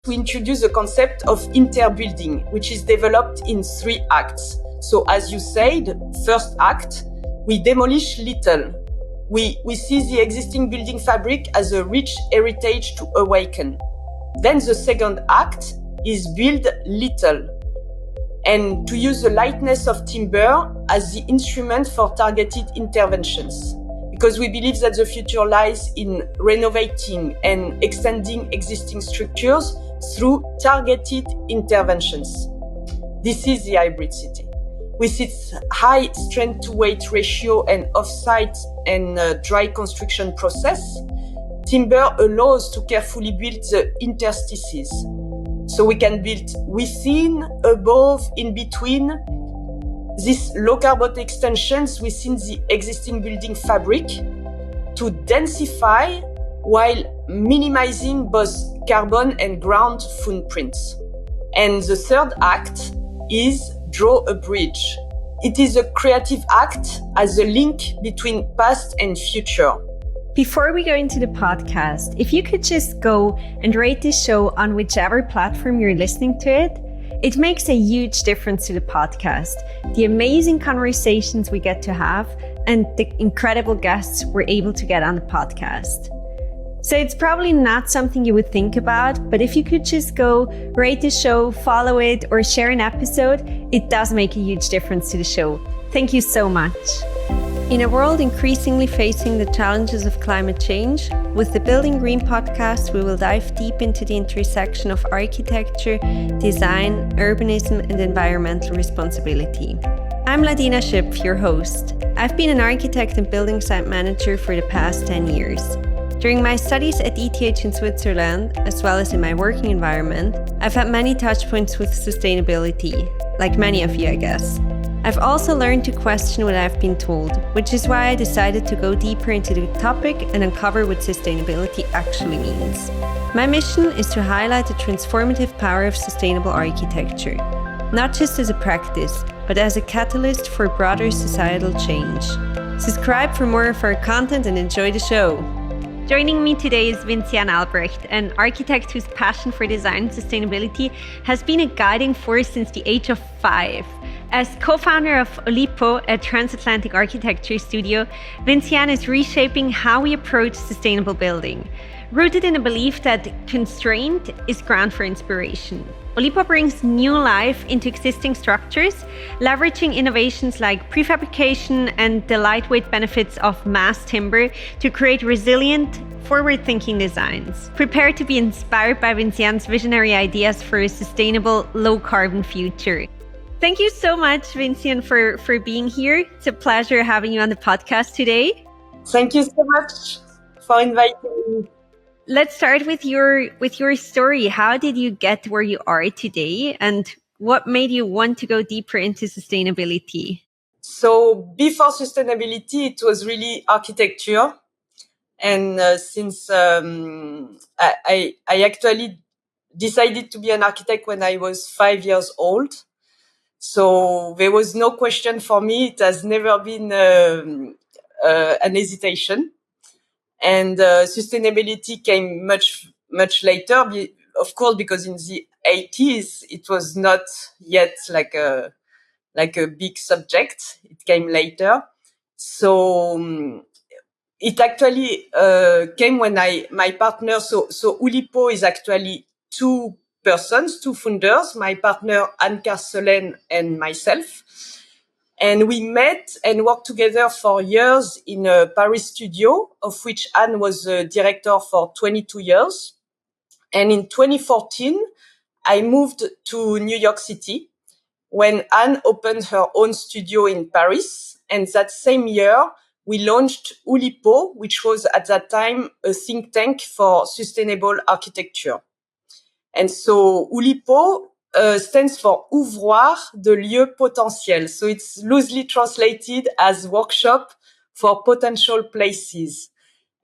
we introduce the concept of interbuilding, which is developed in 3 acts. So as you said, first act, we demolish little. We see the existing building fabric as a rich heritage to awaken. Then the second act is build little, and to use the lightness of timber as the instrument for targeted interventions. Because we believe that the future lies in renovating and extending existing structures through targeted interventions. This is the hybrid city. With its high strength-to-weight ratio and off-site and dry construction process, timber allows to carefully build the interstices. So we can build within, above, in between these low-carbon extensions within the existing building fabric to densify while minimizing both carbon and ground footprints. And the third act is draw a bridge. It is a creative act as a link between past and future. Before we go into the podcast, if you could just go and rate this show on whichever platform you're listening to it, it makes a huge difference to the podcast, the amazing conversations we get to have, and the incredible guests we're able to get on the podcast. So it's probably not something you would think about, but if you could just go rate the show, follow it, or share an episode, it does make a huge difference to the show. Thank you so much. In a world increasingly facing the challenges of climate change, with the Building Green podcast, we will dive deep into the intersection of architecture, design, urbanism, and environmental responsibility. I'm Ladina Schöpf, your host. I've been an architect and building site manager for the past 10 years. During my studies at ETH in Switzerland, as well as in my working environment, I've had many touchpoints with sustainability, like many of you, I guess. I've also learned to question what I've been told, which is why I decided to go deeper into the topic and uncover what sustainability actually means. My mission is to highlight the transformative power of sustainable architecture, not just as a practice, but as a catalyst for broader societal change. Subscribe for more of our content and enjoy the show. Joining me today is Vinciane Albrecht, an architect whose passion for design and sustainability has been a guiding force since the age of 5. As co-founder of Oulipo, a transatlantic architecture studio, Vinciane is reshaping how we approach sustainable building, rooted in a belief that constraint is ground for inspiration. Oulipo brings new life into existing structures, leveraging innovations like prefabrication and the lightweight benefits of mass timber to create resilient, forward-thinking designs. Prepare to be inspired by Vinciane's visionary ideas for a sustainable, low-carbon future. Thank you so much, Vinciane, for being here. It's a pleasure having you on the podcast today. Thank you so much for inviting me. Let's start with your story. How did you get where you are today, and what made you want to go deeper into sustainability? So before sustainability, it was really architecture. And since I actually decided to be an architect when I was 5 years old. So there was no question for me. It has never been an hesitation. And sustainability came much later, of course, because in the 80s, it was not yet like a big subject. It came later. So it actually came when my partner, so Oulipo is actually 2 persons, 2 founders, my partner Anne Carcelen and myself. And we met and worked together for years in a Paris studio, of which Anne was the director for 22 years. And in 2014, I moved to New York City when Anne opened her own studio in Paris. And that same year, we launched Oulipo, which was at that time a think tank for sustainable architecture. And so Oulipo stands for Ouvroir de Lieux Potentiels. So it's loosely translated as workshop for potential places.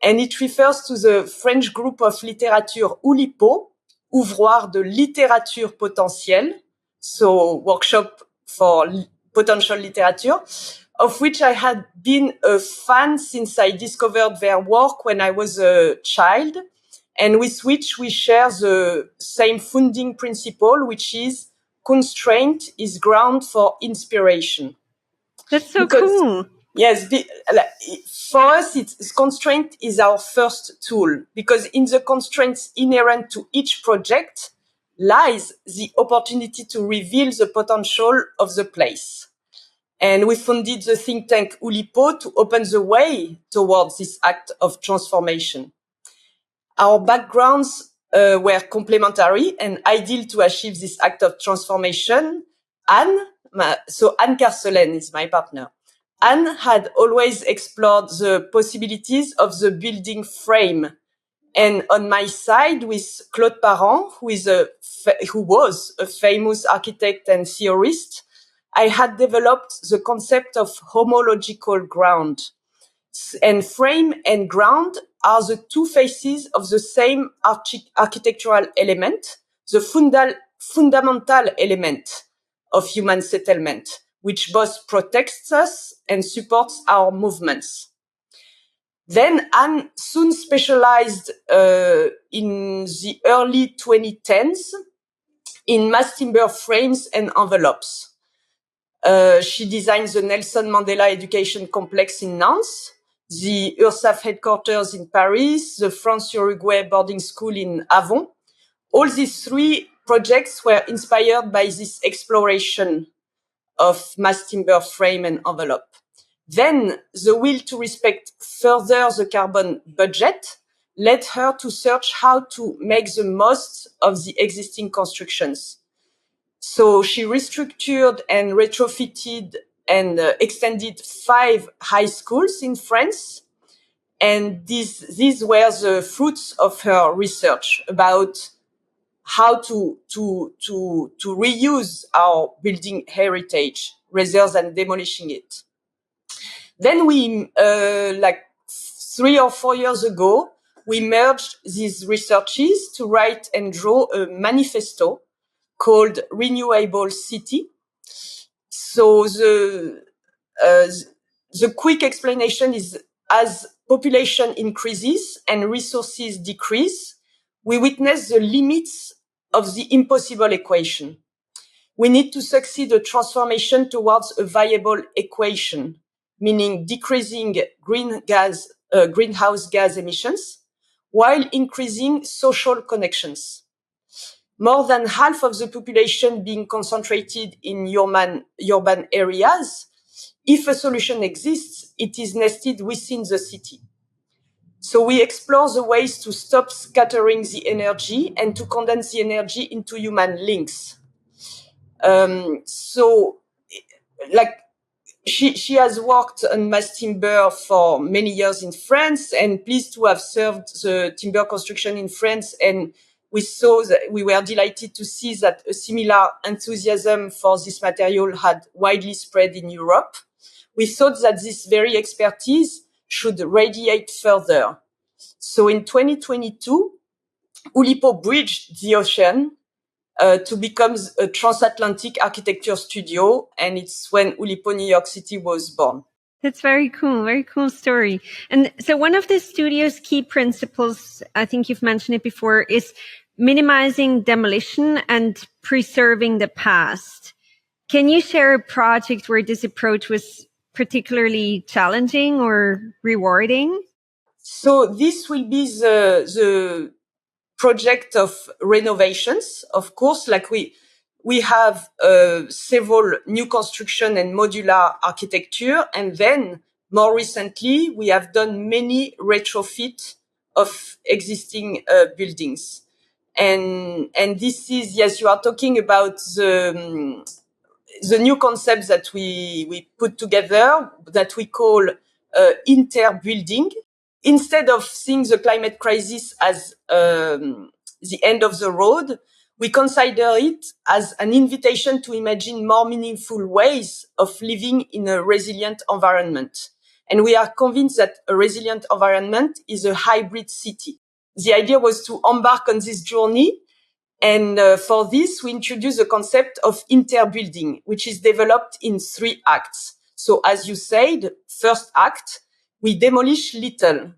And it refers to the French group of literature Oulipo, Ouvroir de littérature potentielle. So workshop for potential literature, of which I had been a fan since I discovered their work when I was a child. and with which we share the same founding principle, which is constraint is ground for inspiration. That's so cool. Yes, for us, constraint is our first tool, because in the constraints inherent to each project lies the opportunity to reveal the potential of the place. And we funded the think tank Oulipo to open the way towards this act of transformation. Our backgrounds were complementary and ideal to achieve this act of transformation. Anne Carcelen is my partner. Anne had always explored the possibilities of the building frame. And on my side, with Claude Parent, who was a famous architect and theorist, I had developed the concept of homological ground. And frame and ground are the two faces of the same architectural element, the fundamental element of human settlement, which both protects us and supports our movements. Then Anne soon specialized in the early 2010s in mass timber frames and envelopes. She designed the Nelson Mandela Education Complex in Nantes, the URSAF headquarters in Paris, the France-Uruguay boarding school in Avon. All these three projects were inspired by this exploration of mass timber frame and envelope. Then the will to respect further the carbon budget led her to search how to make the most of the existing constructions. So she restructured and retrofitted and extended 5 high schools in France. And these were the fruits of her research about how to reuse our building heritage rather than demolishing it. Then we, 3 or 4 years ago, we merged these researches to write and draw a manifesto called Renewable City. So the quick explanation is, as population increases and resources decrease, we witness the limits of the impossible equation. We need to succeed a transformation towards a viable equation, meaning decreasing greenhouse gas emissions while increasing social connections. More than half of the population being concentrated in urban areas, if a solution exists, it is nested within the city. So we explore the ways to stop scattering the energy and to condense the energy into human links. She has worked on mass timber for many years in France, and pleased to have served the timber construction in France. And we were delighted to see that a similar enthusiasm for this material had widely spread in Europe. We thought that this very expertise should radiate further. So in 2022, Oulipo bridged the ocean to become a transatlantic architecture studio. And it's when Oulipo New York City was born. That's very cool story. And so one of the studio's key principles, I think you've mentioned it before, is minimizing demolition and preserving the past. Can you share a project where this approach was particularly challenging or rewarding? So this will be the project of renovations. Of course, like we have several new construction and modular architecture. And then more recently, we have done many retrofit of existing buildings. And this is, yes, you are talking about the new concepts that we put together that we call interbuilding. Instead of seeing the climate crisis as the end of the road, we consider it as an invitation to imagine more meaningful ways of living in a resilient environment. And we are convinced that a resilient environment is a hybrid city. The idea was to embark on this journey. And for this, we introduced the concept of interbuilding, which is developed in 3 acts. So as you said, first act, we demolish little.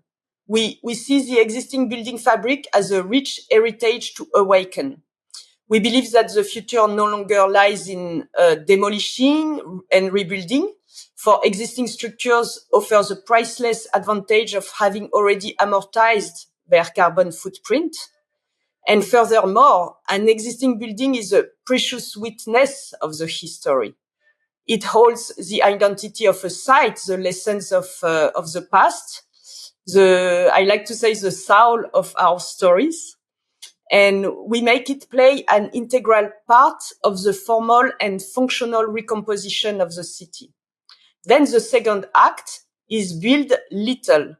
we see the existing building fabric as a rich heritage to awaken. We believe that the future no longer lies in demolishing and rebuilding. For existing structures offers a priceless advantage of having already amortized their carbon footprint. And furthermore, an existing building is a precious witness of the history. It holds the identity of a site, the lessons of the past, I like to say, the soul of our stories. And we make it play an integral part of the formal and functional recomposition of the city. Then the second act is build little,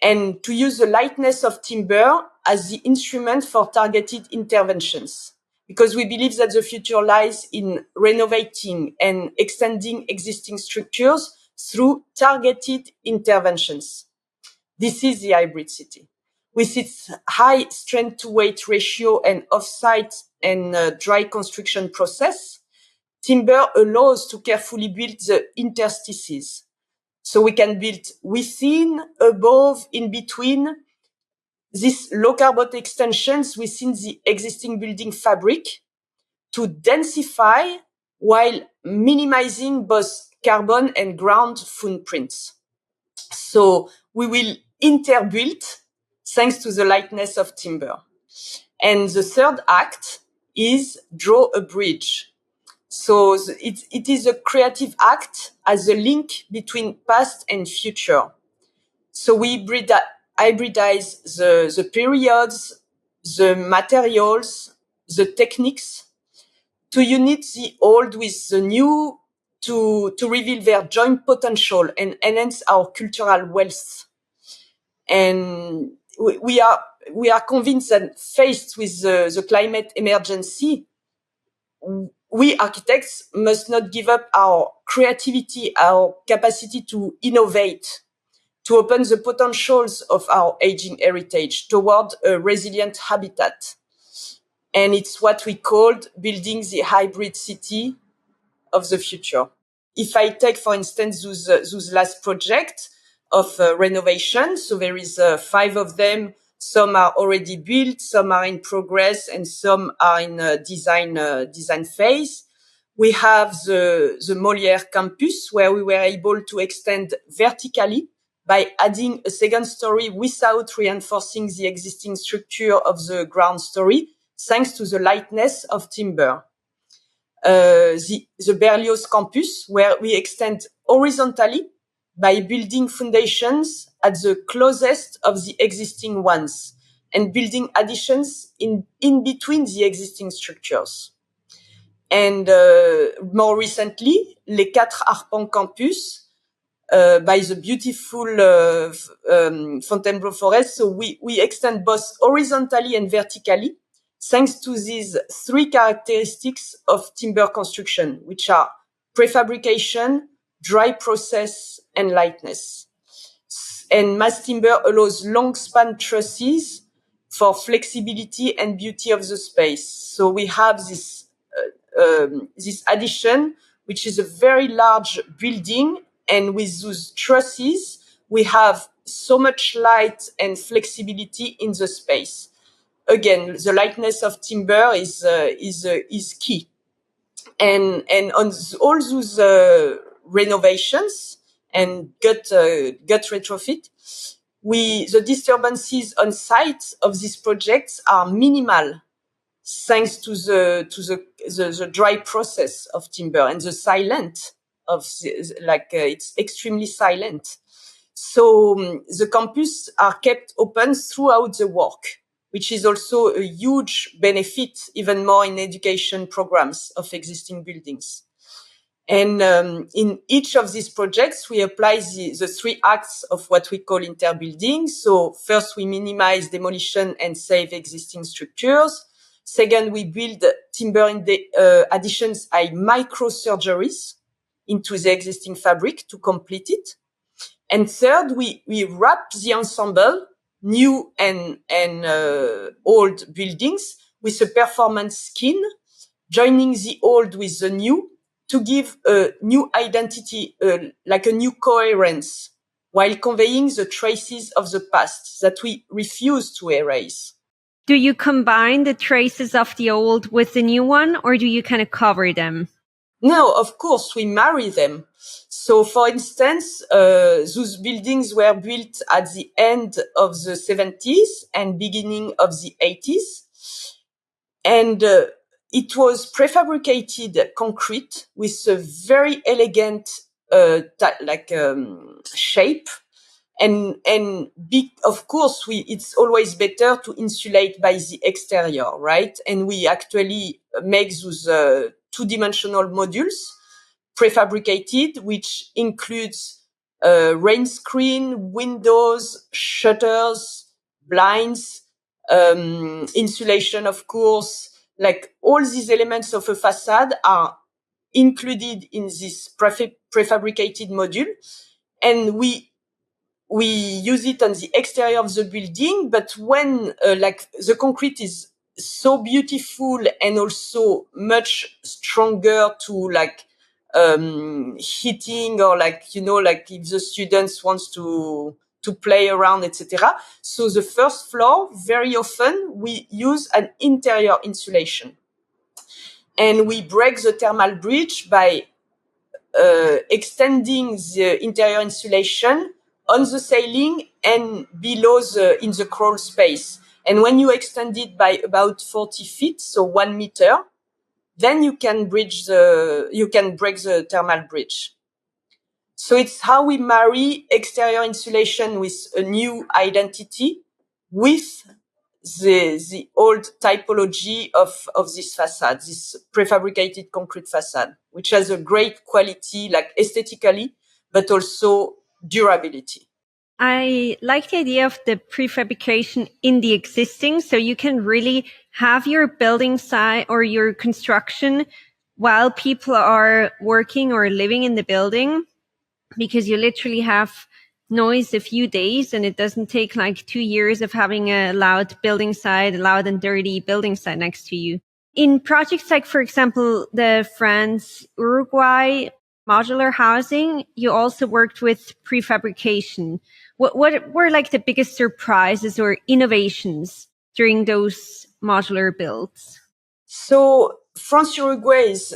and to use the lightness of timber as the instrument for targeted interventions. Because we believe that the future lies in renovating and extending existing structures through targeted interventions. This is the hybrid city. With its high strength-to-weight ratio and off-site and dry construction process, timber allows to carefully build the interstices. So we can build within, above, in between these low carbon extensions within the existing building fabric to densify while minimizing both carbon and ground footprints. So we will interbuild thanks to the lightness of timber. And the third act is draw a bridge. So it is a creative act as a link between past and future. So we hybridize the periods, the materials, the techniques to unite the old with the new to reveal their joint potential and enhance our cultural wealth. And we are convinced that faced with the climate emergency, we architects must not give up our creativity, our capacity to innovate, to open the potentials of our aging heritage toward a resilient habitat. And it's what we called building the hybrid city of the future. If I take, for instance, those last projects of renovation, so there is 5 of them. Some are already built, some are in progress, and some are in design phase. We have the Molière campus, where we were able to extend vertically by adding a second story without reinforcing the existing structure of the ground story, thanks to the lightness of timber. The Berlioz campus, where we extend horizontally by building foundations at the closest of the existing ones and building additions in between the existing structures. And more recently, Les Quatre Arpents campus, by the beautiful Fontainebleau forest. So we extend both horizontally and vertically, thanks to these 3 characteristics of timber construction, which are prefabrication, dry process, and lightness. And mass timber allows long span trusses for flexibility and beauty of the space. So we have this addition, which is a very large building, and with those trusses, we have so much light and flexibility in the space. Again, the lightness of timber is key. And on all those renovations and gut retrofit, the disturbances on site of these projects are minimal, thanks to the dry process of timber and the silent of it's extremely silent. So the campus are kept open throughout the work, which is also a huge benefit, even more in education programs of existing buildings. And in each of these projects, we apply the 3 acts of what we call interbuilding. So first, we minimize demolition and save existing structures. Second, we build timber in the additions by microsurgeries into the existing fabric to complete it. And third, we wrap the ensemble, new and old buildings, with a performance skin, joining the old with the new to give a new identity, like a new coherence while conveying the traces of the past that we refuse to erase. Do you combine the traces of the old with the new one, or do you kind of cover them? No, of course, we marry them. So, for instance, those buildings were built at the end of the 70s and beginning of the 80s. And it was prefabricated concrete with a very elegant shape. And of course, it's always better to insulate by the exterior, right? And we actually make those two-dimensional modules prefabricated, which includes rain screen, windows, shutters, blinds, insulation, of course. Like all these elements of a facade are included in this prefabricated module, and we use it on the exterior of the building. But when the concrete is so beautiful and also much stronger to heating, or if the students wants to play around, etc. So the first floor, very often we use an interior insulation, and we break the thermal bridge by extending the interior insulation on the ceiling and below in the crawl space. And when you extend it by about 40 feet, so 1 meter, then you can break the thermal bridge. So it's how we marry exterior insulation with a new identity with the old typology of this facade, this prefabricated concrete facade, which has a great quality, like aesthetically, but also durability. I like the idea of the prefabrication in the existing, so you can really have your building site or your construction while people are working or living in the building, because you literally have noise a few days and it doesn't take like 2 years of having a loud building site, a loud and dirty building site next to you. In projects like, for example, the France Uruguay modular housing, you also worked with prefabrication. What were like the biggest surprises or innovations during those modular builds? So France Uruguay is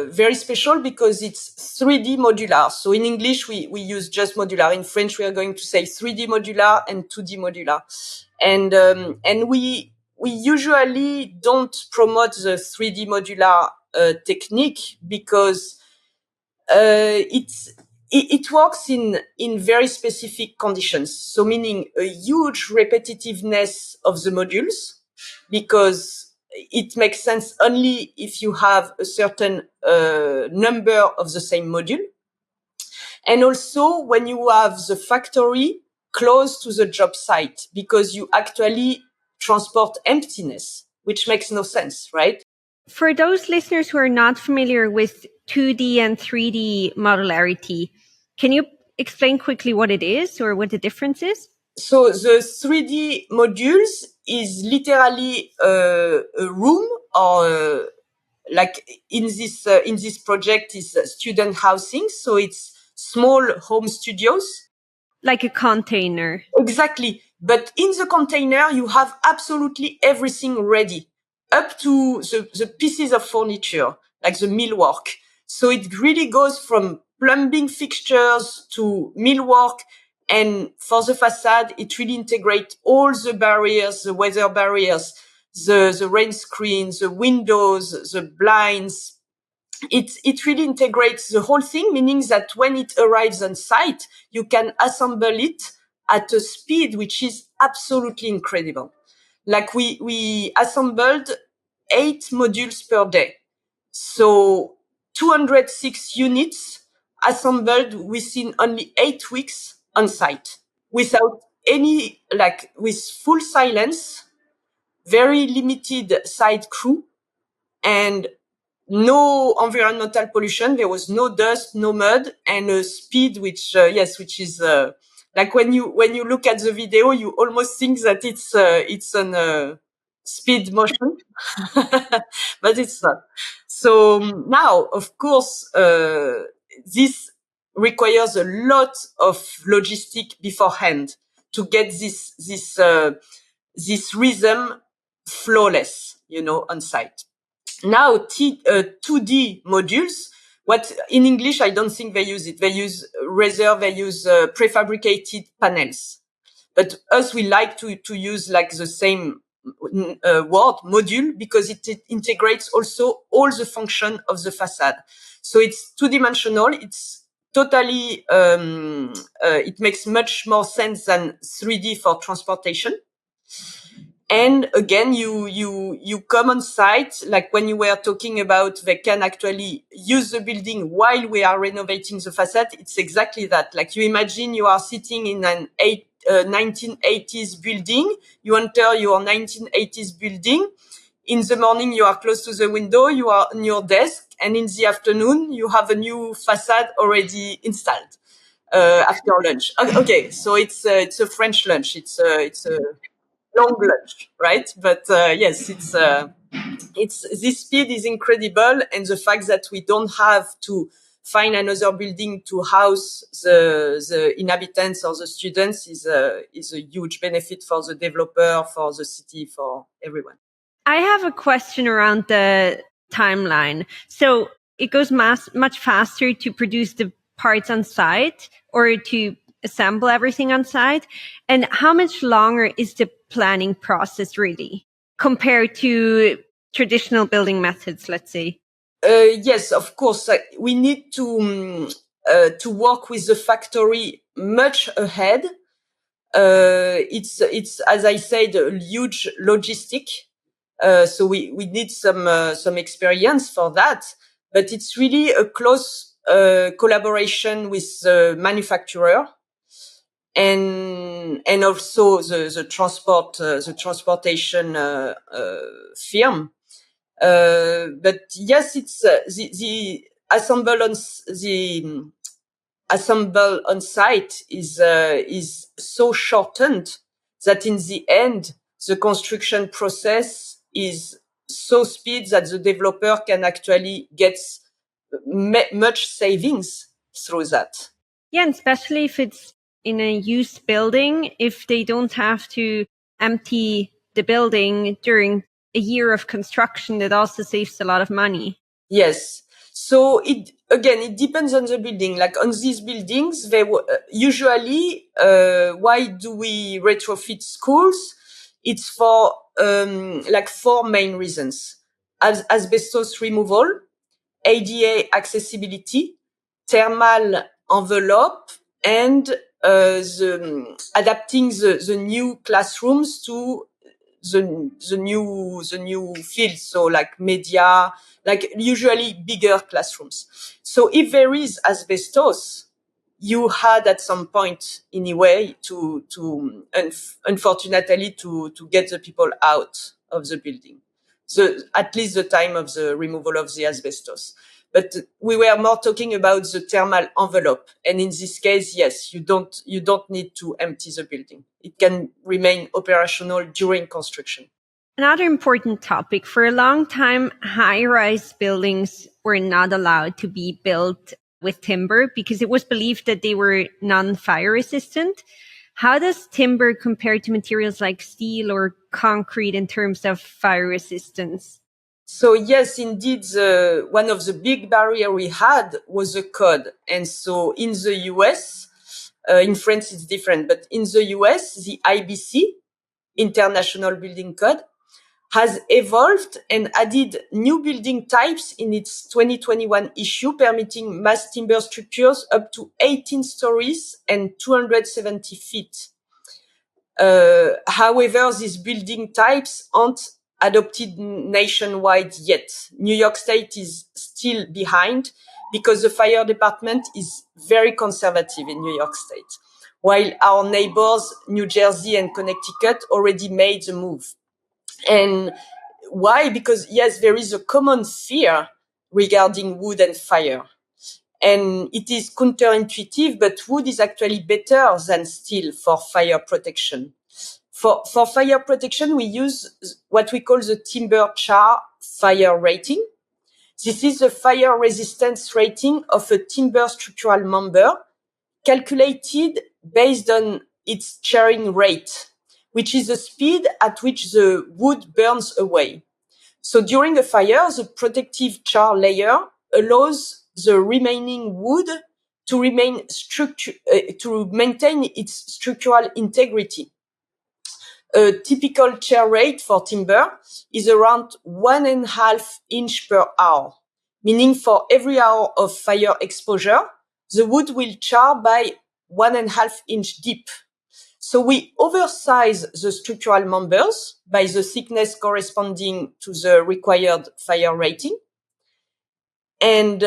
very special because it's 3D modular. So in English, we use just modular. In French, we are going to say 3D modular and 2D modular. And we usually don't promote the 3D modular technique because it works in very specific conditions. So meaning a huge repetitiveness of the modules, because it makes sense only if you have a certain number of the same module. And also when you have the factory close to the job site, because you actually transport emptiness, which makes no sense, right? For those listeners who are not familiar with 2D and 3D modularity, can you explain quickly what it is or what the difference is? So the 3D modules is literally a room, or like in this project is student housing. So it's small home studios. Like a container. Exactly. But in the container, you have absolutely everything ready, up to the pieces of furniture, like the millwork. So it really goes from plumbing fixtures to millwork. And for the facade, it really integrates all the barriers, the weather barriers, the rain screens, the windows, the blinds. It really integrates the whole thing, meaning that when it arrives on site, you can assemble it at a speed which is absolutely incredible. Like we assembled 8 modules per day. So 206 units assembled within only 8 weeks on site, without any, with full silence, very limited site crew, and no environmental pollution. There was no dust, no mud, and a speed which is like when you look at the video, you almost think that it's on speed motion, but it's not. So now, of course, this requires a lot of logistic beforehand to get this rhythm flawless, on site. Now, 2D modules, what in English, I don't think they use it. They use they use prefabricated panels. But us, we like to use like the same word, module, because it integrates also all the function of the facade. So it's two-dimensional. It's totally, it makes much more sense than 3D for transportation. And again, you come on site, like when you were talking about they can actually use the building while we are renovating the facade. It's exactly that. Like you imagine you are sitting in an 1980s building. You enter your 1980s building. In the morning, you are close to the window. You are on your desk. And in the afternoon, you have a new facade already installed, after lunch. Okay. So it's a French lunch. It's a long lunch, right? But yes, it's this speed is incredible, and the fact that we don't have to find another building to house the inhabitants or the students is a huge benefit for the developer, for the city, for everyone. I have a question around the timeline. So it goes much faster to produce the parts on site or to assemble everything on site. And how much longer is the planning process really compared to traditional building methods, let's say? Yes, of course. We need to work with the factory much ahead. It's as I said, a huge logistic. So we need some experience for that, but it's really a close collaboration with the manufacturer and also the transportation firm. But yes, it's the assemble on site is so shortened that in the end the construction process is so speed that the developer can actually get much savings through that. Yeah, and especially if it's in a used building, if they don't have to empty the building during a year of construction, that also saves a lot of money. Yes. So it depends on the building. Like on these buildings, they usually, why do we retrofit schools? It's for like 4 main reasons: asbestos removal, ADA accessibility, thermal envelope, and adapting the new classrooms to the new fields. So like media, like usually bigger classrooms. So if there is asbestos, you had at some point anyway to unfortunately to get the people out of the building. So at least the time of the removal of the asbestos. But we were more talking about the thermal envelope. And in this case, yes, you don't need to empty the building. It can remain operational during construction. Another important topic: for a long time, high-rise buildings were not allowed to be built with timber because it was believed that they were non-fire resistant. How does timber compare to materials like steel or concrete in terms of fire resistance? So yes, indeed, one of the big barrier we had was the code. And so in the US, in France it's different, but in the US, the IBC, International Building Code, has evolved and added new building types in its 2021 issue, permitting mass timber structures up to 18 stories and 270 feet. However, these building types aren't adopted nationwide yet. New York State is still behind because the fire department is very conservative in New York State, while our neighbors, New Jersey and Connecticut, already made the move. And why? Because yes, there is a common fear regarding wood and fire. And it is counterintuitive, but wood is actually better than steel for fire protection. For fire protection, we use what we call the timber char fire rating. This is the fire resistance rating of a timber structural member calculated based on its charring rate, which is the speed at which the wood burns away. So during a fire, the protective char layer allows the remaining wood to to maintain its structural integrity. A typical char rate for timber is around 1.5 inch per hour, meaning for every hour of fire exposure, the wood will char by 1.5 inch deep. So we oversize the structural members by the thickness corresponding to the required fire rating. And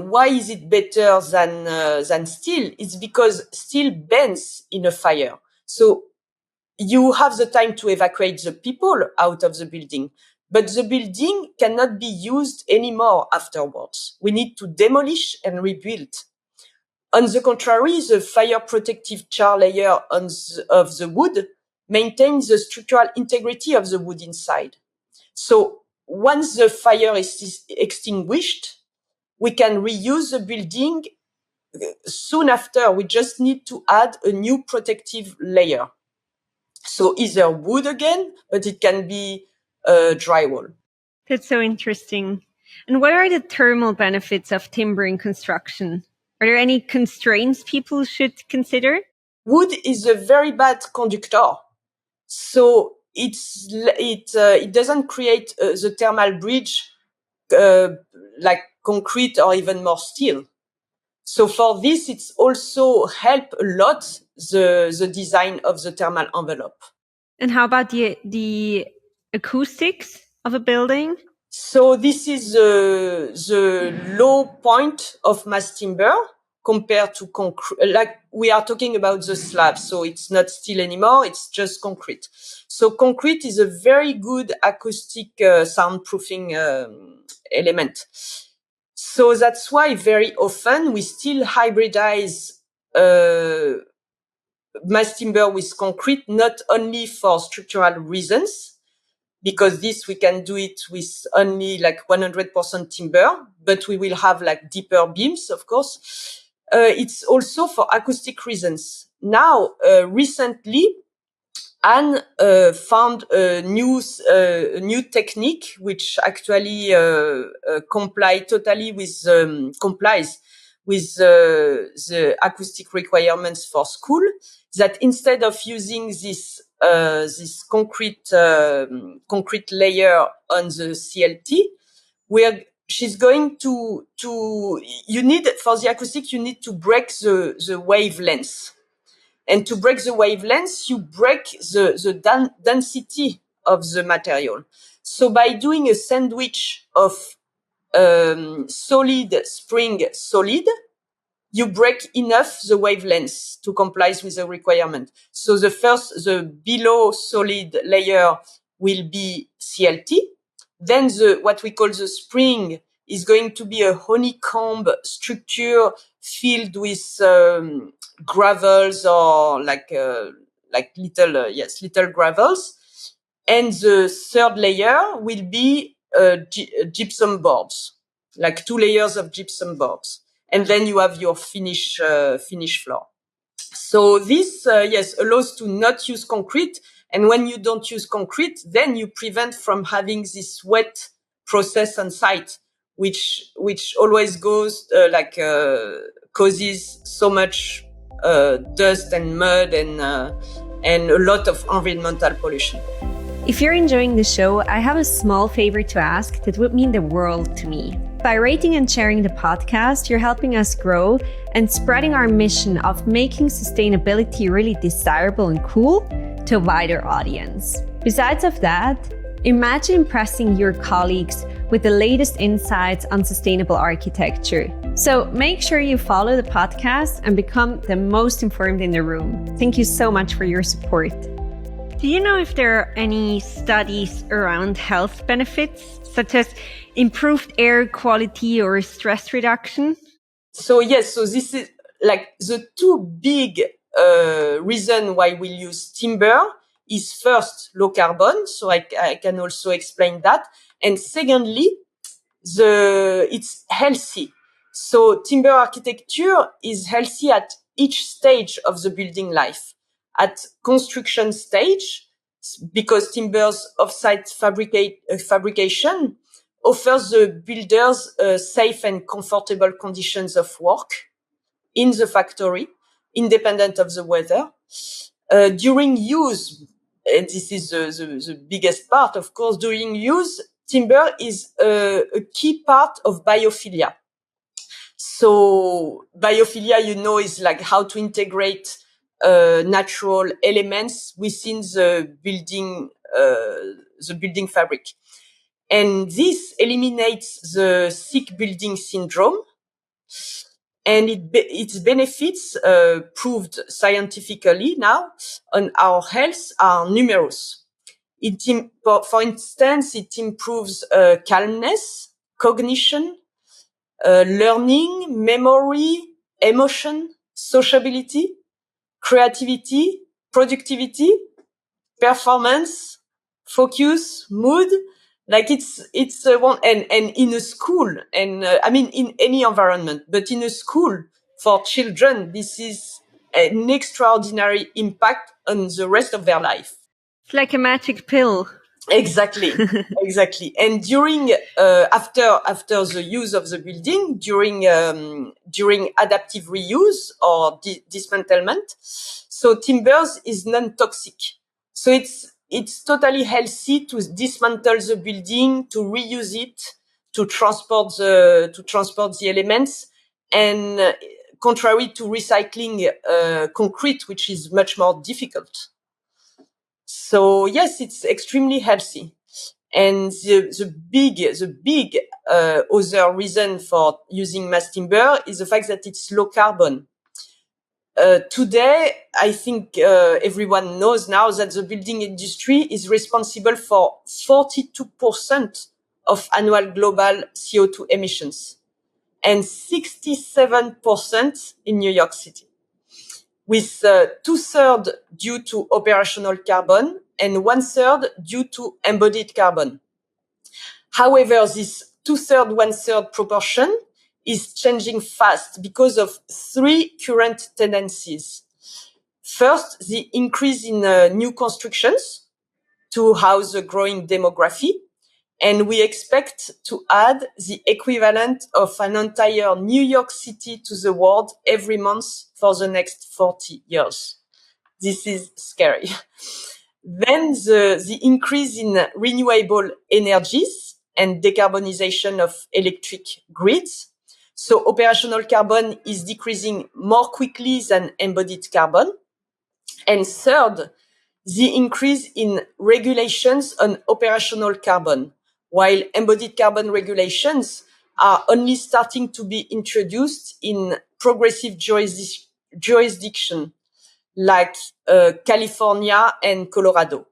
why is it better than steel? It's because steel bends in a fire. So you have the time to evacuate the people out of the building, but the building cannot be used anymore afterwards. We need to demolish and rebuild. On the contrary, the fire protective char layer of the wood maintains the structural integrity of the wood inside. So once the fire is extinguished, we can reuse the building soon after. We just need to add a new protective layer. So either wood again, but it can be drywall. That's so interesting. And what are the thermal benefits of timber in construction? Are there any constraints people should consider? Wood is a very bad conductor. So it doesn't create the thermal bridge like concrete or even more steel. So for this, it's also help a lot the design of the thermal envelope. And how about the acoustics of a building? So this is the low point of mass timber compared to concrete. Like we are talking about the slab, so it's not steel anymore, it's just concrete. So concrete is a very good acoustic soundproofing element. So that's why very often we still hybridize mass timber with concrete, not only for structural reasons, because this we can do it with only like 100% timber, but we will have like deeper beams, of course. It's also for acoustic reasons. Now, recently, Anne found a new technique which actually complies with the acoustic requirements for school. That instead of using this concrete layer on the CLT, she's going to you need for the acoustic you need to break the wavelength. And to break the wavelengths, you break the density of the material. So by doing a sandwich of solid, spring, solid, you break enough the wavelengths to comply with the requirement. So the below solid layer will be CLT. Then what we call the spring is going to be a honeycomb structure filled with gravels or like little gravels. And the third layer will be gypsum boards, like 2 layers of gypsum boards. And then you have your finish floor. So this, allows to not use concrete. And when you don't use concrete, then you prevent from having this wet process on site, which always causes so much dust and mud and a lot of environmental pollution. If you're enjoying the show, I have a small favor to ask that would mean the world to me. By rating and sharing the podcast, you're helping us grow and spreading our mission of making sustainability really desirable and cool to a wider audience. Besides of that, imagine impressing your colleagues with the latest insights on sustainable architecture. So make sure you follow the podcast and become the most informed in the room. Thank you so much for your support. Do you know if there are any studies around health benefits, such as improved air quality or stress reduction? So yes, so this is like the two big reason why we use timber is first low carbon. So I can also explain that. And secondly, it's healthy. So timber architecture is healthy at each stage of the building life. At construction stage, because timber's offsite fabrication offers the builders safe and comfortable conditions of work in the factory, independent of the weather. During use, and this is the biggest part, of course, during use, timber is a key part of biophilia. So biophilia, is like how to integrate natural elements within the building fabric. And this eliminates the sick building syndrome. And its benefits, proved scientifically now on our health, are numerous. For instance, it improves calmness, cognition, learning, memory, emotion, sociability, creativity, productivity, performance, focus, mood. Like it's one, and in a school, and in any environment, but in a school for children, this is an extraordinary impact on the rest of their life. It's like a magic pill. Exactly, exactly. And during after the use of the building, during adaptive reuse or dismantlement, so timbers is non-toxic. So it's totally healthy to dismantle the building, to reuse it, to transport the elements, and contrary to recycling concrete, which is much more difficult. So yes, it's extremely healthy. And the big other reason for using mass timber is the fact that it's low carbon. Today, I think everyone knows now that the building industry is responsible for 42% of annual global CO2 emissions and 67% in New York City, with 2/3 due to operational carbon and 1/3 due to embodied carbon. However, this 2/3, 1/3 proportion is changing fast because of three current tendencies. First, the increase in new constructions to house a growing demography. And we expect to add the equivalent of an entire New York City to the world every month for the next 40 years. This is scary. Then the increase in renewable energies and decarbonization of electric grids. So operational carbon is decreasing more quickly than embodied carbon. And third, the increase in regulations on operational carbon, while embodied carbon regulations are only starting to be introduced in progressive jurisdiction like California and Colorado.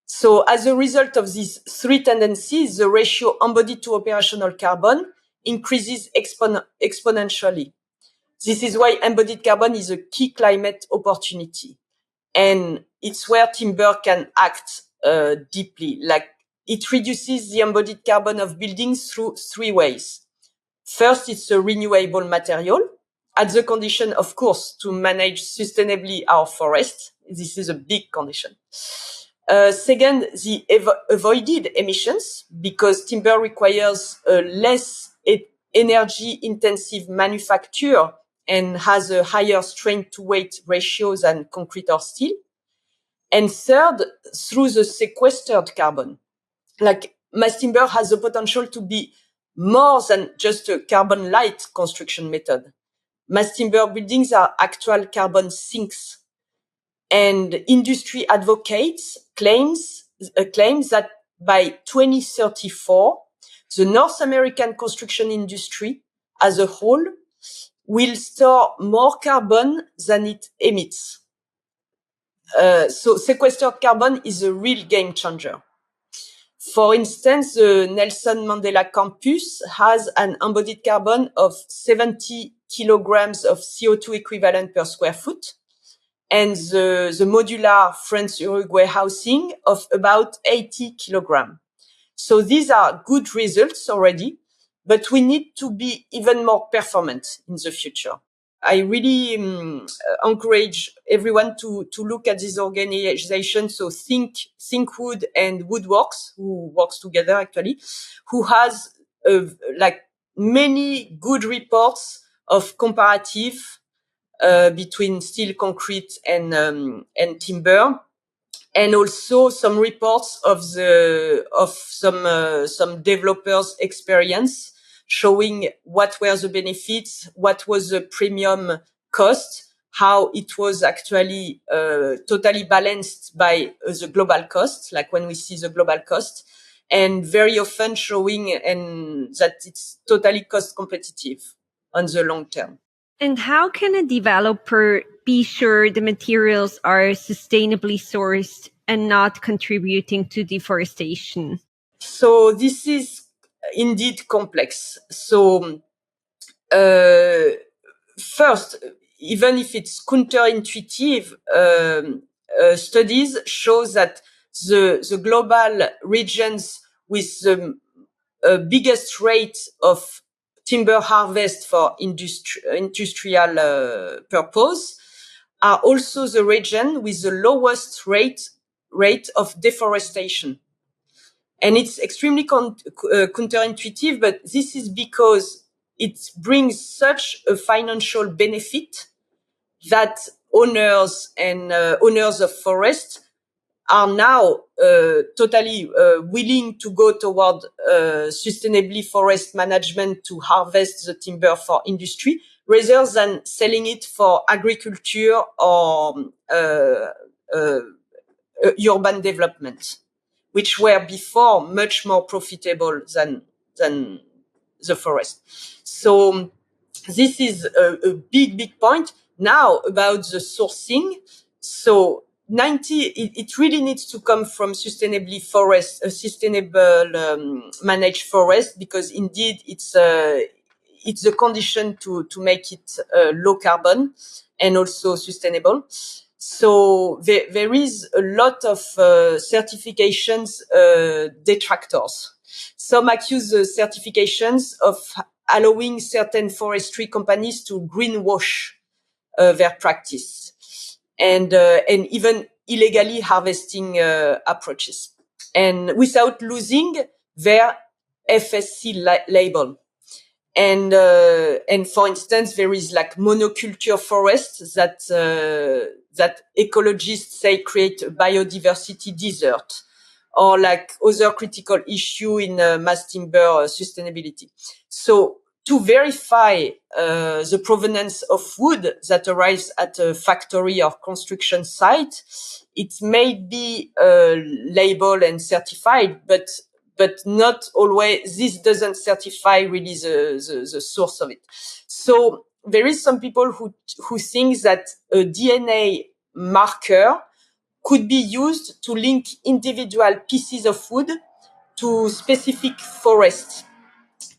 So as a result of these three tendencies, the ratio embodied to operational carbon increases exponentially. This is why embodied carbon is a key climate opportunity. And it's where timber can act deeply. Like it reduces the embodied carbon of buildings through three ways. First, it's a renewable material, at the condition, of course, to manage sustainably our forests. This is a big condition. Second, the avoided emissions, because timber requires less energy-intensive manufacture and has a higher strength-to-weight ratio than concrete or steel. And third, through the sequestered carbon. Like mass timber has the potential to be more than just a carbon-light construction method. Mass timber buildings are actual carbon sinks. And industry advocates claims that by 2034, the North American construction industry as a whole will store more carbon than it emits. So sequestered carbon is a real game changer. For instance, the Nelson Mandela campus has an embodied carbon of 70 kilograms of CO2 equivalent per square foot, and the modular France-Uruguay housing of about 80 kilograms. So these are good results already, but we need to be even more performant in the future. I really encourage everyone to look at this organization. So Think Wood and Woodworks, who works together actually, who has like many good reports of comparative between steel, concrete, and timber, and also some reports of some developers' experience showing what were the benefits, what was the premium cost, how it was actually totally balanced by the global cost, like when we see the global cost, and very often showing and that it's totally cost competitive on the long term. And how can a developer be sure the materials are sustainably sourced and not contributing to deforestation? So this is indeed complex. So first, even if it's counterintuitive, studies show that the global regions with the biggest rate of timber harvest for industrial purpose are also the region with the lowest rate of deforestation. And it's extremely counterintuitive, but this is because it brings such a financial benefit that owners and owners of forests are now totally willing to go toward sustainably forest management to harvest the timber for industry rather than selling it for agriculture or urban development, which were before much more profitable than the forest. So this is a big point. Now about the sourcing. So it really needs to come from sustainable managed forest, because indeed it's the condition to make it low carbon and also sustainable. So there is a lot of certifications detractors. Some accuse the certifications of allowing certain forestry companies to greenwash their practice and even illegally harvesting approaches, and without losing their FSC label. And for instance, there is like monoculture forests that ecologists say create a biodiversity desert, or like other critical issue in mass timber sustainability. So to verify the provenance of wood that arrives at a factory or construction site, it may be labeled and certified, but not always. This doesn't certify really the source of it. So there is some people who think that a DNA marker could be used to link individual pieces of wood to specific forests.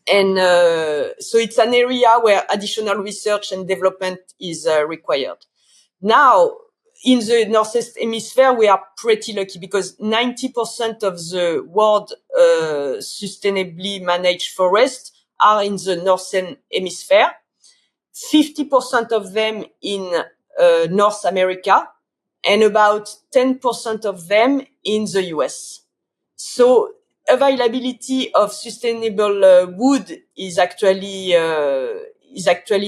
And so it's an area where additional research and development is required. Now, in the Northeast Hemisphere, we are pretty lucky because 90% of the world sustainably managed forests are in the Northern Hemisphere, 50% of them in North America, and about 10% of them in the US. So availability of sustainable wood is actually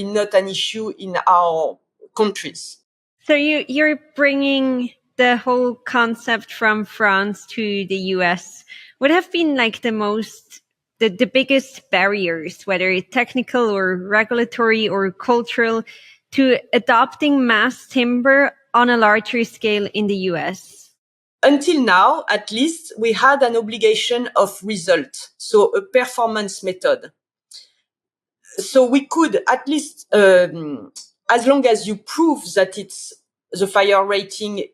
not an issue in our countries. So you're bringing the whole concept from France to the US. What have been like the biggest barriers, whether technical or regulatory or cultural, to adopting mass timber on a larger scale in the US? Until now, at least, we had an obligation of result, so a performance method. So we could at least, as long as you prove that it's the fire rating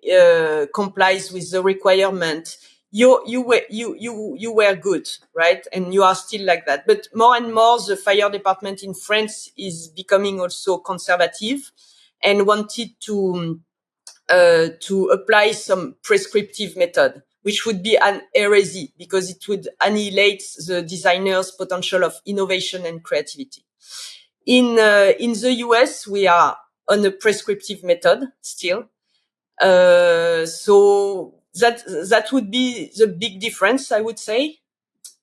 complies with the requirement, you were good, right? And you are still like that. But more and more, the fire department in France is becoming also conservative and wanted to apply some prescriptive method, which would be an heresy because it would annihilate the designer's potential of innovation and creativity. In the US, we are on a prescriptive method still. So that would be the big difference, I would say.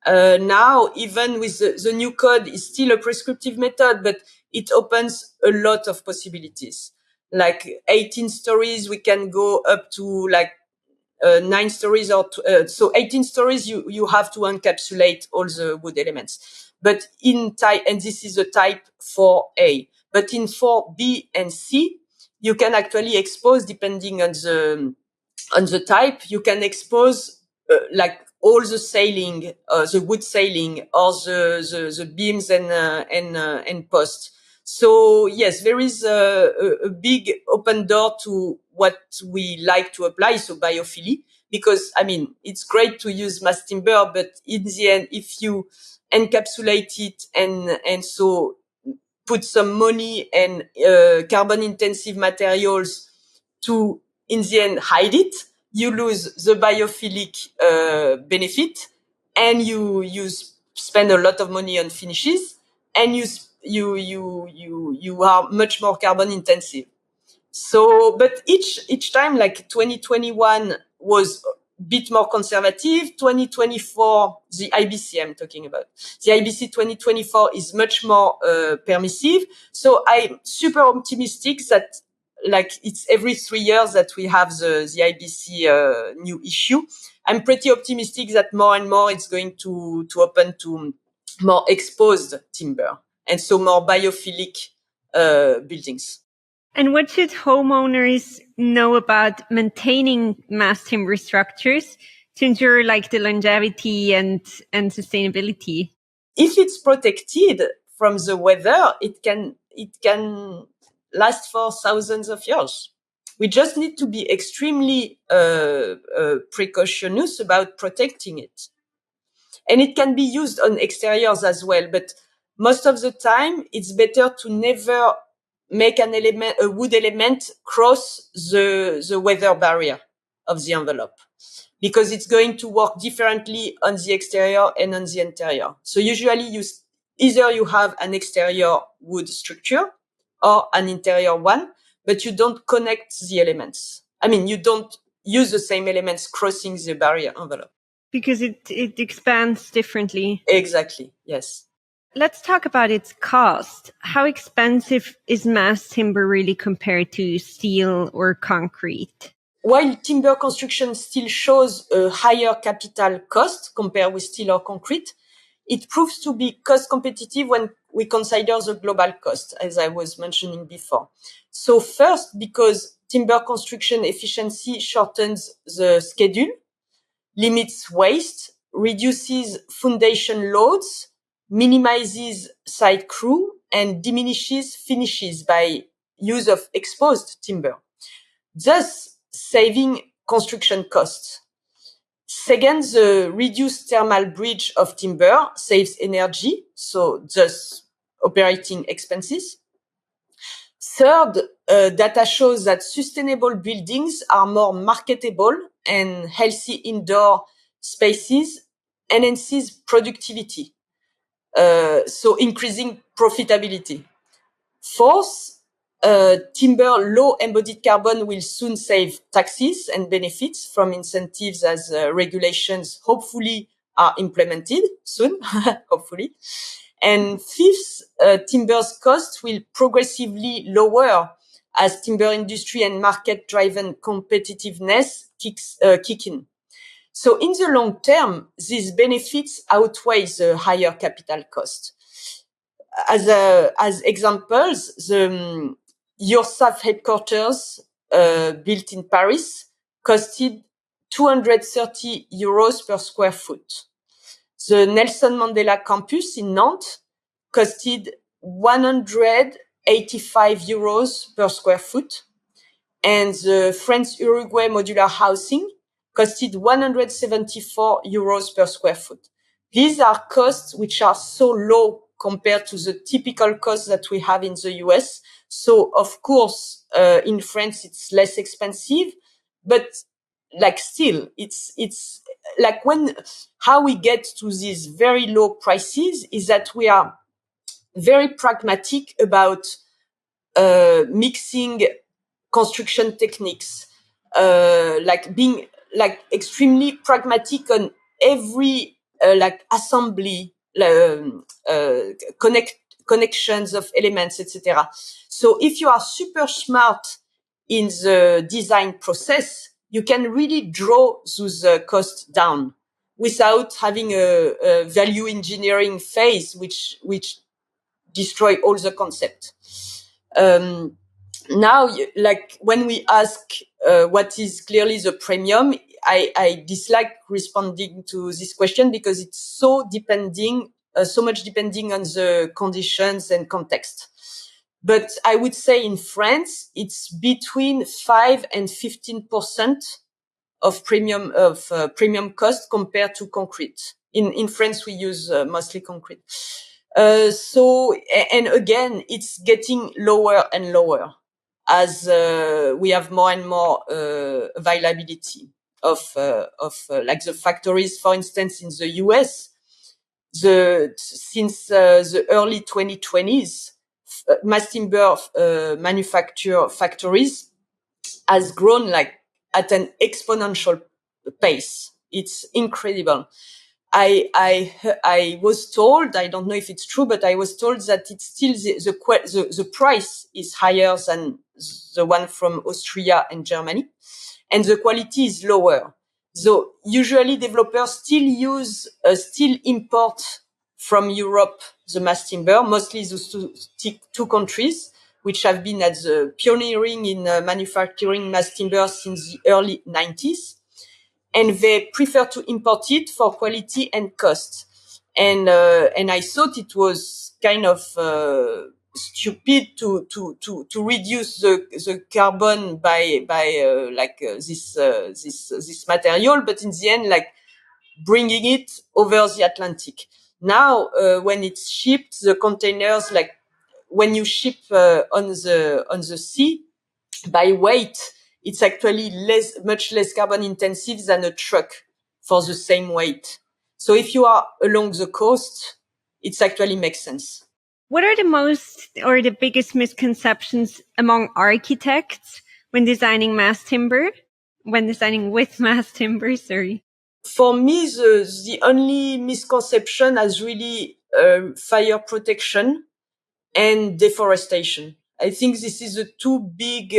Now, even with the new code, is still a prescriptive method, but it opens a lot of possibilities. Like 18 stories, we can go up to like 9 stories or so 18 stories, you have to encapsulate all the wood elements. But in type, and this is a type 4A, but in 4B and C, you can actually expose, depending on the type, you can expose like all the ceiling, the wood ceiling, or the beams and posts. So yes, there is a big open door to what we like to apply, so biophilia, because I mean, it's great to use mass timber, but in the end, if you encapsulate it and so put some money and carbon intensive materials to in the end hide it, you lose the biophilic benefit, and you spend a lot of money on finishes, and you are much more carbon intensive. So, but each time, like 2021 was a bit more conservative. 2024, the IBC I'm talking about, the IBC 2024 is much more permissive. So I'm super optimistic that like it's every 3 years that we have the IBC new issue. I'm pretty optimistic that more and more it's going to open to more exposed timber, and so more biophilic buildings. And what should homeowners know about maintaining mass timber structures to ensure like the longevity and sustainability? If it's protected from the weather, it can last for thousands of years. We just need to be extremely precautious about protecting it. And it can be used on exteriors as well, but most of the time it's better to never make a wood element cross the weather barrier of the envelope, because it's going to work differently on the exterior and on the interior. So usually either you have an exterior wood structure or an interior one, but you don't connect the elements. I mean, you don't use the same elements crossing the barrier envelope. Because it expands differently. Exactly, yes. Let's talk about its cost. How expensive is mass timber really compared to steel or concrete? While timber construction still shows a higher capital cost compared with steel or concrete, it proves to be cost competitive when we consider the global cost, as I was mentioning before. So first, because timber construction efficiency shortens the schedule, limits waste, reduces foundation loads, minimizes site crew, and diminishes finishes by use of exposed timber, thus saving construction costs. Second, the reduced thermal bridge of timber saves energy, so thus operating expenses. Third, data shows that sustainable buildings are more marketable, and healthy indoor spaces enhances productivity, so increasing profitability. Fourth, timber low embodied carbon will soon save taxes and benefits from incentives as regulations hopefully are implemented soon, hopefully. And fifth, timber's cost will progressively lower as timber industry and market-driven competitiveness kick in. So in the long term, these benefits outweigh the higher capital cost. As examples, the URSAF headquarters, built in Paris, costed 230 euros per square foot. The Nelson Mandela campus in Nantes costed 185 euros per square foot. And the France-Uruguay modular housing costed 174 euros per square foot. These are costs which are so low compared to the typical costs that we have in the US. So, of course, in France, it's less expensive, but like still, it's like how we get to these very low prices is that we are very pragmatic about mixing construction techniques, like being like extremely pragmatic on every like assembly, connections of elements, etc. So if you are super smart in the design process, you can really draw those costs down without having a value engineering phase, which destroy all the concept. Now, like when we ask what is clearly the premium, I dislike responding to this question because it's so much depending on the conditions and context. But I would say in France, it's between 5 and 15% of premium cost compared to concrete. In France, we use mostly concrete. So, and again, it's getting lower and lower as we have more and more availability of like the factories. For instance, in the US, since the early 2020s, mass timber manufacture factories has grown like at an exponential pace. It's incredible. I was told, I don't know if it's true, but I was told that it's still the price is higher than the one from Austria and Germany, and the quality is lower. So usually developers still import from Europe the mass timber, mostly those two countries, which have been at the pioneering in manufacturing mass timber since the early 90s. And they prefer to import it for quality and cost. And I thought it was kind of stupid to reduce the carbon by this material, but in the end, like bringing it over the Atlantic. Now, when it's shipped, the containers, like when you ship on the sea by weight, it's actually much less carbon intensive than a truck for the same weight. So if you are along the coast, it actually makes sense. What are the most or the biggest misconceptions among architects when designing with mass timber, sorry? For me, the only misconception is really fire protection and deforestation. I think this is a two big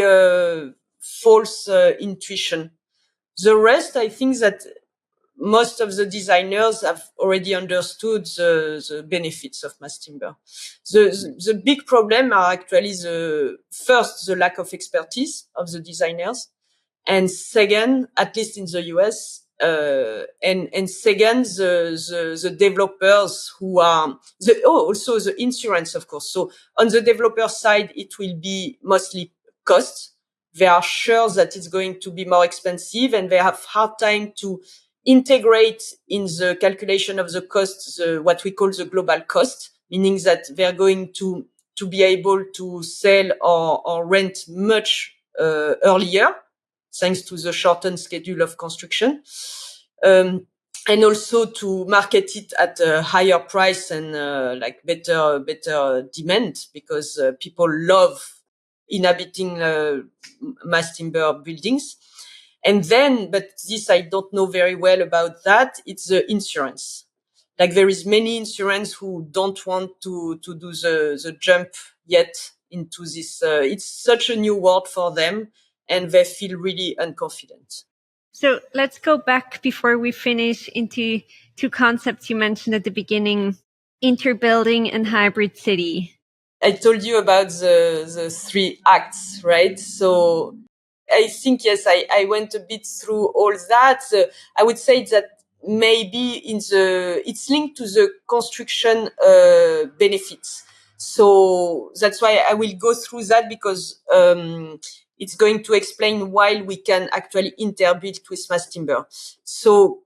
false intuition. The rest, I think that most of the designers have already understood the benefits of mass timber. The big problem are actually the lack of expertise of the designers, and second, at least in the US, and second, the developers who are also the insurance, of course. So on the developer side, it will be mostly cost. They are sure that it's going to be more expensive, and they have hard time to integrate in the calculation of the cost, what we call the global cost, meaning that they're going to be able to sell or rent much earlier, thanks to the shortened schedule of construction, and also to market it at a higher price and like better demand, because people love inhabiting mass timber buildings. And then, but this I don't know very well about that, it's the insurance. Like there is many insurance who don't want to do the jump yet into this. It's such a new world for them, and they feel really unconfident. So let's go back before we finish into two concepts you mentioned at the beginning: interbuilding and hybrid city. I told you about the three acts, right? So I think, yes, I went a bit through all that. I would say that maybe it's linked to the construction benefits. So that's why I will go through that, because it's going to explain why we can actually interbuild with mass timber. So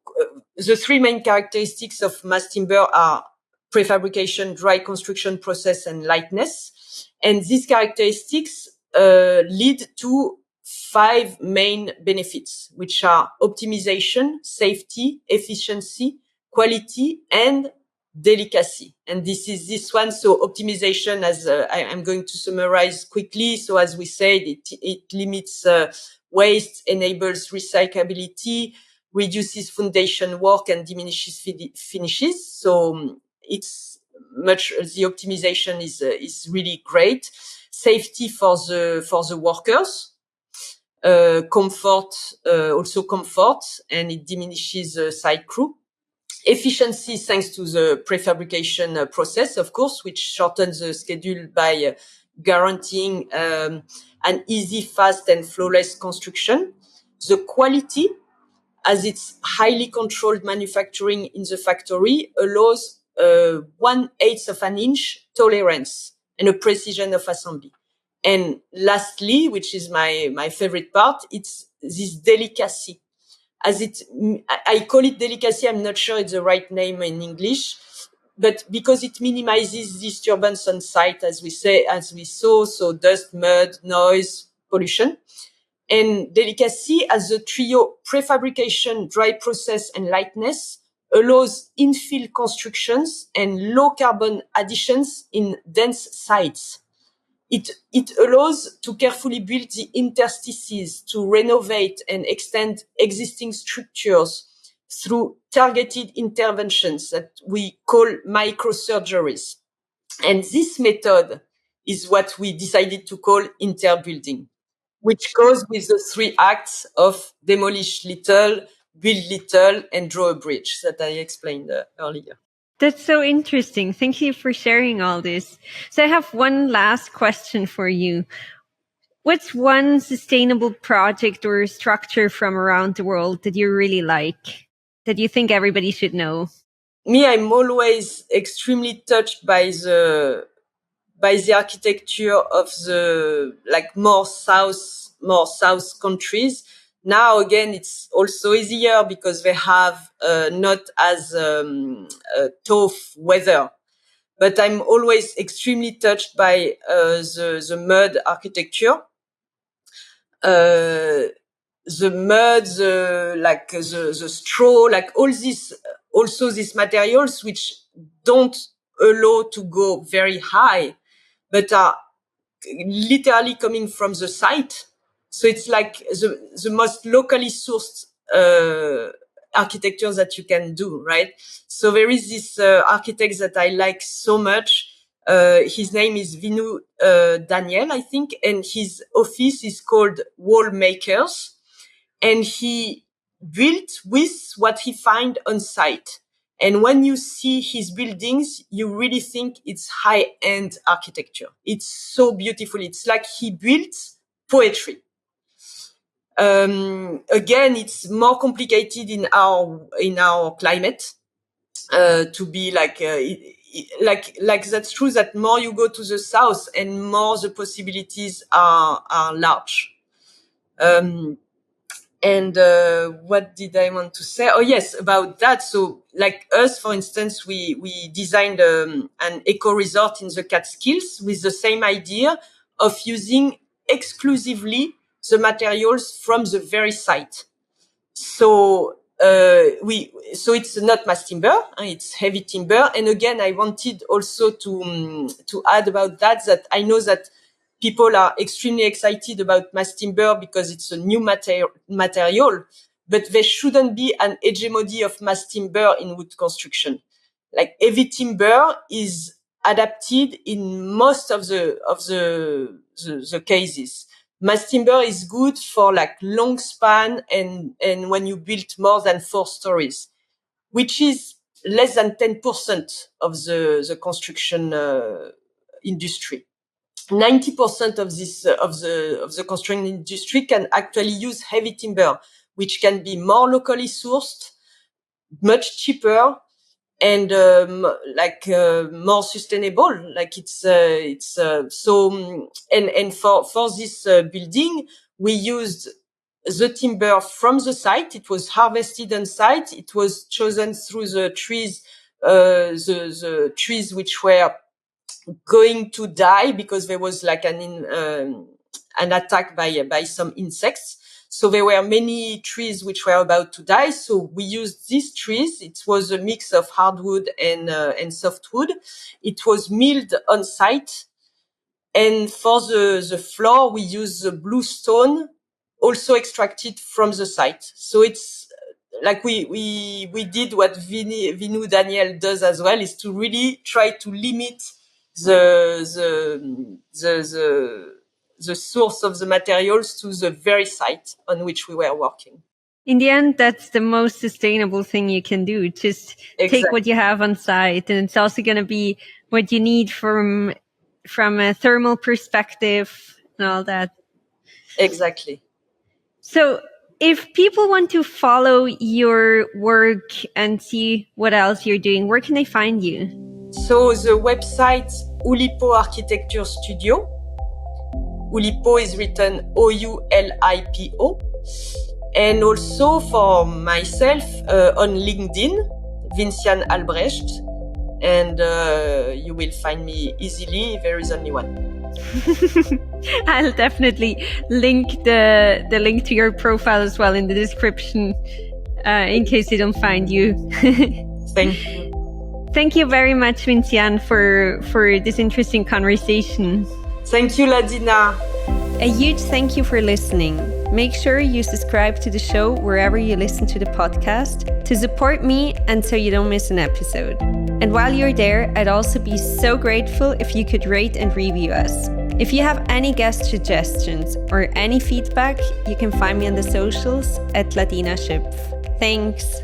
the three main characteristics of mass timber are prefabrication, dry construction process, and lightness. And these characteristics lead to 5 main benefits, which are optimization, safety, efficiency, quality, and delicacy. And this one. So optimization, as I'm going to summarize quickly. So as we said, it limits waste, enables recyclability, reduces foundation work, and diminishes finishes. So the optimization is really great. Safety for the workers. Comfort, and it diminishes site crew. Efficiency, thanks to the prefabrication process, of course, which shortens the schedule by guaranteeing an easy, fast, and flawless construction. The quality, as it's highly controlled manufacturing in the factory, allows 1/8 of an inch tolerance and a precision of assembly. And lastly, which is my favorite part, it's this delicacy. I call it delicacy. I'm not sure it's the right name in English, but because it minimizes disturbance on site, as we saw, so dust, mud, noise, pollution. And delicacy, as a trio: prefabrication, dry process, and lightness, allows infill constructions and low carbon additions in dense sites. It allows to carefully build the interstices, to renovate and extend existing structures through targeted interventions that we call microsurgeries. And this method is what we decided to call interbuilding, which goes with the 3 acts of demolish little, build little, and draw a bridge that I explained earlier. That's so interesting. Thank you for sharing all this. So I have one last question for you. What's one sustainable project or structure from around the world that you really like, that you think everybody should know? Me, I'm always extremely touched by the architecture of the more south countries. Now again, it's also easier because they have not as tough weather. But I'm always extremely touched by the mud architecture. The mud, the straw, all these, also these materials which don't allow to go very high, but are literally coming from the site. So it's like the most locally sourced architecture that you can do, right? So there is this architect that I like so much. His name is Vinu Daniel, I think, and his office is called Wall Makers. And he built with what he find on site. And when you see his buildings, you really think it's high-end architecture. It's so beautiful. It's like he built poetry. Again, it's more complicated in our climate to be like that's true that more you go to the south and more the possibilities are large. And what did I want to say? Oh, yes, about that. So like us, for instance, we designed an eco resort in the Catskills with the same idea of using exclusively the materials from the very site. So so it's not mass timber, it's heavy timber. And again, I wanted also to add about that I know that people are extremely excited about mass timber because it's a new material, but there shouldn't be an hegemony of mass timber in wood construction. Like heavy timber is adapted in most of the cases. Mass timber is good for like long span and when you build more than 4 stories, which is less than 10% of the construction industry. 90% of the construction industry can actually use heavy timber, which can be more locally sourced, much cheaper, and more sustainable. Like it's so. And for this building, we used the timber from the site. It was harvested on site. It was chosen through the trees, the trees which were going to die because there was like an attack by some insects. So there were many trees which were about to die. So we used these trees. It was a mix of hardwood and softwood. It was milled on site. And for the floor, we used the blue stone, also extracted from the site. So it's like we did what Vinu Daniel does as well, is to really try to limit the source of the materials to the very site on which we were working. In the end, that's the most sustainable thing you can do. Just take what you have on site, and it's also going to be what you need from a thermal perspective and all that. Exactly. So if people want to follow your work and see what else you're doing, where can they find you? So the website Oulipo Architecture Studio. Oulipo is written Oulipo. And also for myself on LinkedIn, Vinciane Albrecht. And you will find me easily. There is only one. I'll definitely link the link to your profile as well in the description in case they don't find you. Thank you. Thank you very much, Vinciane, for this interesting conversation. Thank you, Ladina. A huge thank you for listening. Make sure you subscribe to the show wherever you listen to the podcast to support me and so you don't miss an episode. And while you're there, I'd also be so grateful if you could rate and review us. If you have any guest suggestions or any feedback, you can find me on the socials at Ladina Schöpf. Thanks.